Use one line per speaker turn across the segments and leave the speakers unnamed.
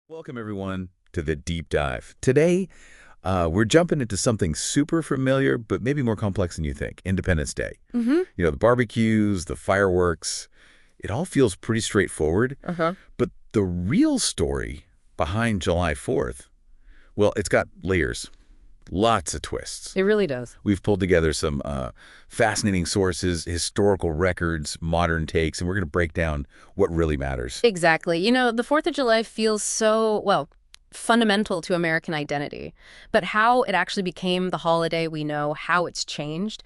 Welcome, everyone, to the Deep Dive. Today, we're jumping into something super familiar, but maybe more complex than you think, Independence Day.
Mm-hmm.
The barbecues, the fireworks, it all feels pretty straightforward.
Uh-huh.
But the real story behind July 4th, well, it's got layers, lots of twists.
It really does.
We've pulled together some fascinating sources, historical records, modern takes, and we're going to break down what really matters.
Exactly. The 4th of July feels so, fundamental to American identity. But how it actually became the holiday we know, how it's changed,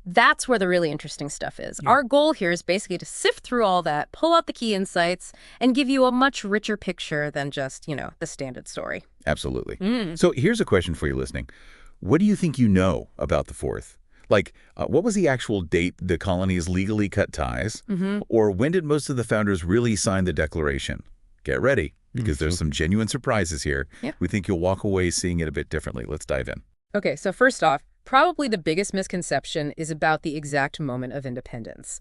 that's where the really interesting stuff is.
Yeah.
Our goal here is basically to sift through all that, pull out the key insights, and give you a much richer picture than just, the standard story.
Absolutely.
Mm.
So here's a question for you listening. What do you think you know about the 4th? Like, what was the actual date the colonies legally cut ties?
Mm-hmm.
Or when did most of the founders really sign the Declaration? Get ready, because there's some genuine surprises here.
Yeah.
We think you'll walk away seeing it a bit differently. Let's dive in.
Okay, so first off, probably the biggest misconception is about the exact moment of independence.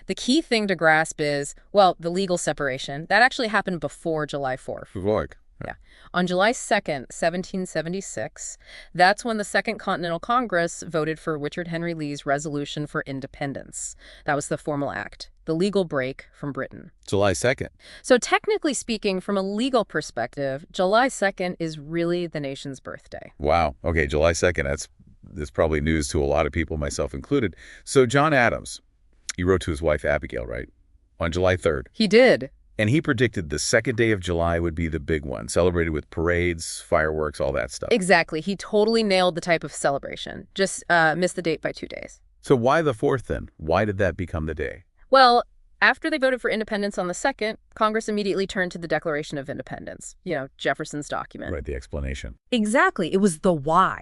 The key thing to grasp is, the legal separation. That actually happened before July 4th. Yeah. On July 2nd, 1776, that's when the Second Continental Congress voted for Richard Henry Lee's resolution for independence. That was the formal act, the legal break from Britain.
July 2nd.
So technically speaking, from a legal perspective, July 2nd is really the nation's birthday.
Wow. Okay, July 2nd. That's probably news to a lot of people, myself included. So John Adams, he wrote to his wife Abigail, right? On July 3rd.
He did.
And he predicted the second day of July would be the big one, celebrated with parades, fireworks, all that stuff.
Exactly. He totally nailed the type of celebration. Just missed the date by 2 days.
So why the 4th then? Why did that become the day?
Well, after they voted for independence on the 2nd, Congress immediately turned to the Declaration of Independence, Jefferson's document.
Right, the explanation.
Exactly. It was the why.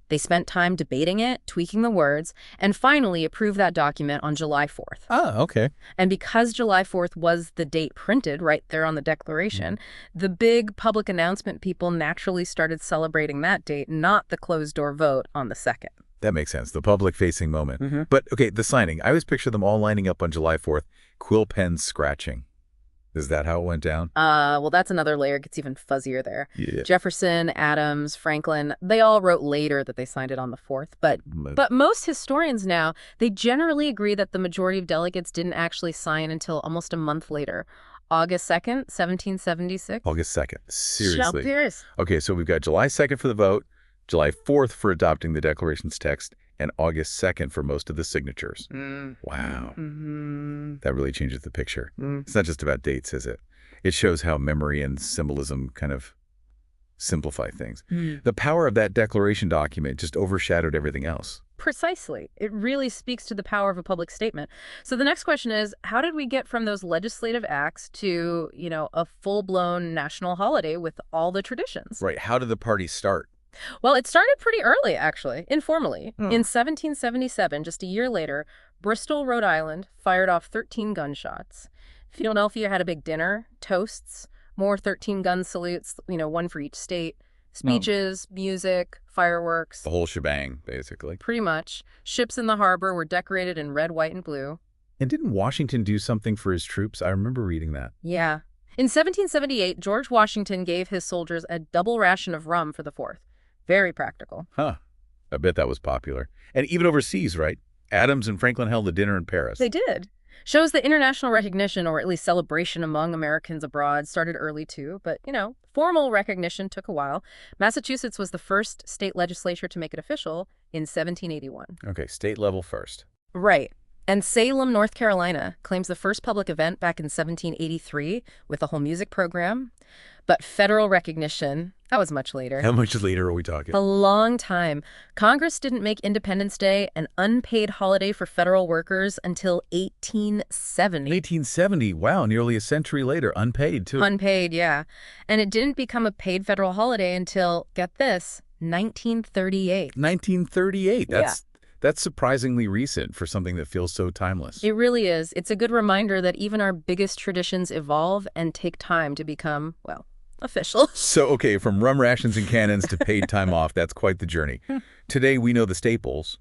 They spent time debating it, tweaking the words, and finally approved that document on July 4th.
Ah, okay.
And because July 4th was the date printed right there on the Declaration, the big public announcement people naturally started celebrating that date, not the closed-door vote on the 2nd.
That makes sense, the public-facing moment.
Mm-hmm.
But, okay, the signing. I always picture them all lining up on July 4th, quill pens scratching. Is that how it went down?
That's another layer. It gets even fuzzier there.
Yeah.
Jefferson, Adams, Franklin, they all wrote later that they signed it on the 4th. But most historians now, they generally agree that the majority of delegates didn't actually sign until almost a month later. August 2nd, 1776.
August 2nd. Seriously.
Cheers.
Okay, so we've got July 2nd for the vote, July 4th for adopting the Declaration's text, and August 2nd for most of the signatures. Wow.
Mm-hmm.
That really changes the picture. It's not just about dates, is it? It shows how memory and symbolism kind of simplify things. The power of that declaration document just overshadowed everything else.
Precisely. It really speaks to the power of a public statement. So the next question is, how did we get from those legislative acts to, a full-blown national holiday with all the traditions?
Right. How did the party start?
Well, it started pretty early, actually, informally. In 1777, just a year later, Bristol, Rhode Island, fired off 13 gunshots. Philadelphia had a big dinner, toasts, more 13-gun salutes, one for each state, speeches, music, fireworks.
The whole shebang, basically.
Pretty much. Ships in the harbor were decorated in red, white, and blue.
And didn't Washington do something for his troops? I remember reading that.
Yeah. In 1778, George Washington gave his soldiers a double ration of rum for the 4th. Very practical.
Huh. I bet that was popular. And even overseas, right? Adams and Franklin held a dinner in Paris.
They did. Shows that international recognition, or at least celebration among Americans abroad, started early too. But, formal recognition took a while. Massachusetts was the first state legislature to make it official in 1781.
Okay, state level first.
Right. And Salem, North Carolina, claims the first public event back in 1783 with a whole music program. But federal recognition, that was much later.
How much later are we talking?
A long time. Congress didn't make Independence Day an unpaid holiday for federal workers until 1870.
1870. Wow, nearly a century later. Unpaid, too.
Unpaid, yeah. And it didn't become a paid federal holiday until, get this, 1938.
1938. That's surprisingly recent for something that feels so timeless.
It really is. It's a good reminder that even our biggest traditions evolve and take time to become, official.
So, okay, from rum rations and cannons to paid time off, that's quite the journey. Today, we know the staples.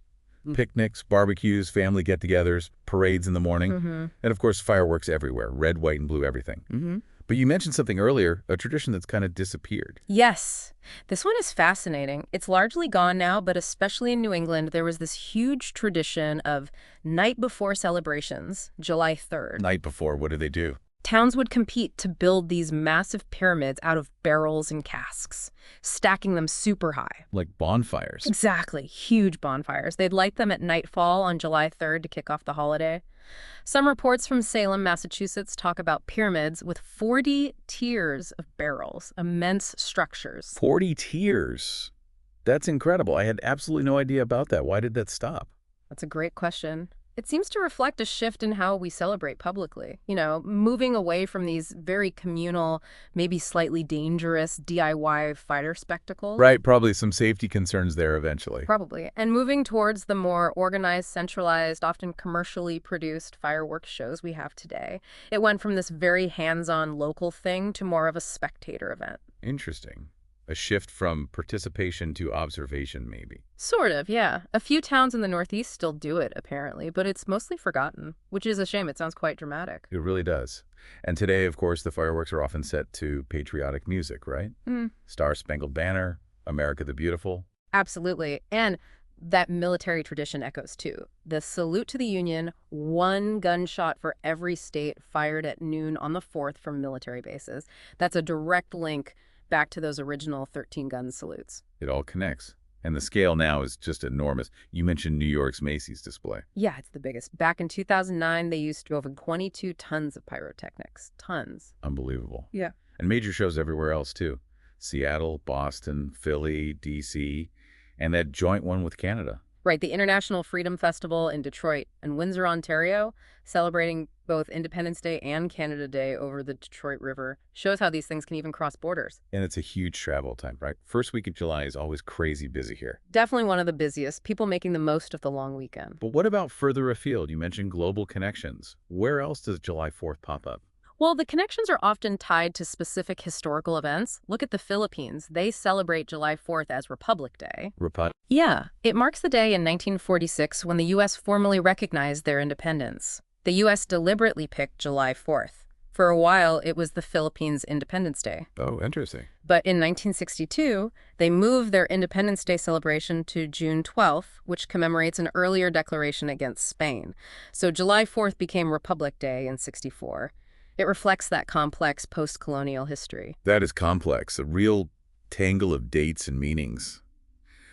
Picnics, barbecues, family get-togethers, parades in the morning, and, of course, fireworks everywhere. Red, white, and blue, everything. But you mentioned something earlier, a tradition that's kind of disappeared.
Yes. This one is fascinating. It's largely gone now, but especially in New England, there was this huge tradition of night before celebrations, July 3rd.
Night before, what did they do?
Towns would compete to build these massive pyramids out of barrels and casks, stacking them super high.
Like bonfires.
Exactly. Huge bonfires. They'd light them at nightfall on July 3rd to kick off the holiday. Some reports from Salem, Massachusetts talk about pyramids with 40 tiers of barrels, immense structures.
40 tiers. That's incredible. I had absolutely no idea about that. Why did that stop?
That's a great question. It seems to reflect a shift in how we celebrate publicly. You know, moving away from these very communal, maybe slightly dangerous DIY fighter spectacles.
Right, probably some safety concerns there eventually.
Probably. And moving towards the more organized, centralized, often commercially produced fireworks shows we have today. It went from this very hands-on local thing to more of a spectator event.
Interesting. A shift from participation to observation, maybe.
Sort of, yeah. A few towns in the Northeast still do it, apparently, but it's mostly forgotten, which is a shame. It sounds quite dramatic.
It really does. And today, of course, the fireworks are often set to patriotic music, right? Star-Spangled Banner, America the Beautiful.
Absolutely. And that military tradition echoes, too. The salute to the Union, one gunshot for every state fired at noon on the 4th from military bases. That's a direct link back to those original 13-gun salutes.
It all connects. And the scale now is just enormous. You mentioned New York's Macy's display.
Yeah, it's the biggest. Back in 2009, they used over 22 tons of pyrotechnics. Tons.
Unbelievable.
Yeah.
And major shows everywhere else, too. Seattle, Boston, Philly, D.C., and that joint one with Canada.
Right, the International Freedom Festival in Detroit and Windsor, Ontario, celebrating both Independence Day and Canada Day over the Detroit River, shows how these things can even cross borders.
And it's a huge travel time, right? First week of July is always crazy busy here.
Definitely one of the busiest, people making the most of the long weekend.
But what about further afield? You mentioned global connections. Where else does July 4th pop up?
Well, the connections are often tied to specific historical events. Look at the Philippines. They celebrate July 4th as Republic Day. Yeah, it marks the day in 1946 when the U.S. formally recognized their independence. The U.S. deliberately picked July 4th. For a while, it was the Philippines' Independence Day.
Oh, interesting.
But in 1962, they moved their Independence Day celebration to June 12th, which commemorates an earlier declaration against Spain. So July 4th became Republic Day in '64. It reflects that complex post-colonial history.
That is complex, a real tangle of dates and meanings.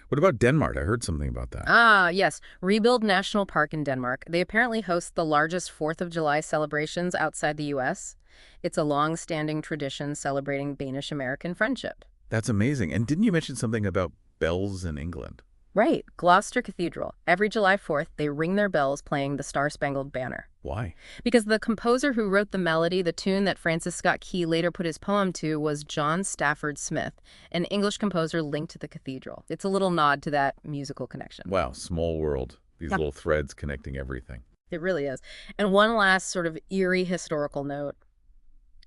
What about Denmark? I heard something about that.
Ah, yes. Rebuild National Park in Denmark. They apparently host the largest 4th of July celebrations outside the U.S. It's a long-standing tradition celebrating Danish-American friendship.
That's amazing. And didn't you mention something about bells in England?
Right. Gloucester Cathedral. Every July 4th, they ring their bells playing the Star-Spangled Banner.
Why?
Because the composer who wrote the melody, the tune that Francis Scott Key later put his poem to, was John Stafford Smith, an English composer linked to the cathedral. It's a little nod to that musical connection.
Wow, small world. These little threads connecting everything.
It really is. And one last sort of eerie historical note.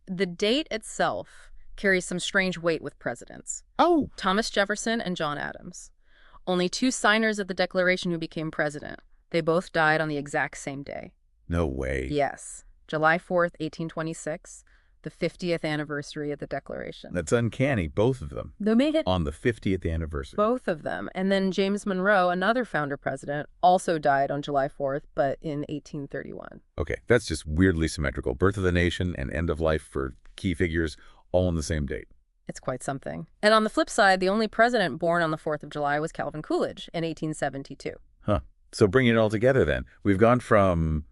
The date itself carries some strange weight with presidents.
Oh!
Thomas Jefferson and John Adams. Only two signers of the Declaration who became president. They both died on the exact same day.
No way.
Yes. July 4th, 1826, the 50th anniversary of the Declaration.
That's uncanny, both of them.
They made it.
On the 50th anniversary.
Both of them. And then James Monroe, another founder president, also died on July 4th, but in 1831.
Okay, that's just weirdly symmetrical. Birth of the nation and end of life for key figures all on the same date.
It's quite something. And on the flip side, the only president born on the 4th of July was Calvin Coolidge in 1872.
Huh. So bringing it all together then, we've gone from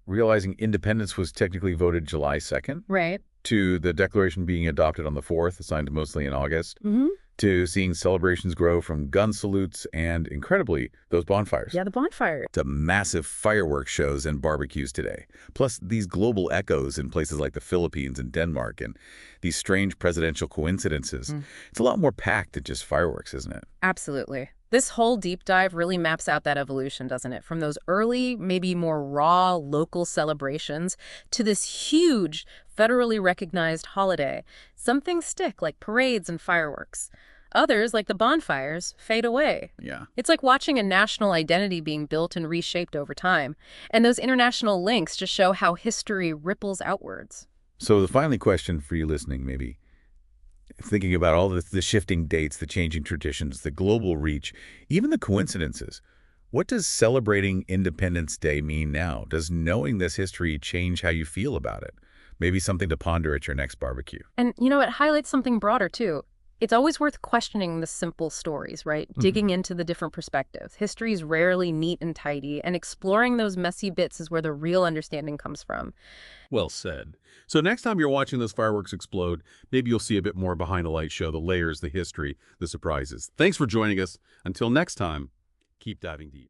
realizing independence was technically voted July 2nd.
Right.
To the Declaration being adopted on the 4th, signed mostly in August. To seeing celebrations grow from gun salutes and, incredibly, those bonfires.
Yeah, the bonfire.
To massive fireworks shows and barbecues today. Plus these global echoes in places like the Philippines and Denmark and these strange presidential coincidences. It's a lot more packed than just fireworks, isn't it?
Absolutely. This whole deep dive really maps out that evolution, doesn't it? From those early, maybe more raw local celebrations to this huge, federally recognized holiday. Some things stick, like parades and fireworks. Others, like the bonfires, fade away.
Yeah.
It's like watching a national identity being built and reshaped over time. And those international links just show how history ripples outwards.
So the final question for you listening, maybe, thinking about all the shifting dates, the changing traditions, the global reach, even the coincidences. What does celebrating Independence Day mean now? Does knowing this history change how you feel about it? Maybe something to ponder at your next barbecue.
And, it highlights something broader, too. It's always worth questioning the simple stories, right? Digging into the different perspectives. History is rarely neat and tidy, and exploring those messy bits is where the real understanding comes from.
Well said. So next time you're watching those fireworks explode, maybe you'll see a bit more behind the light show, the layers, the history, the surprises. Thanks for joining us. Until next time, keep diving deep.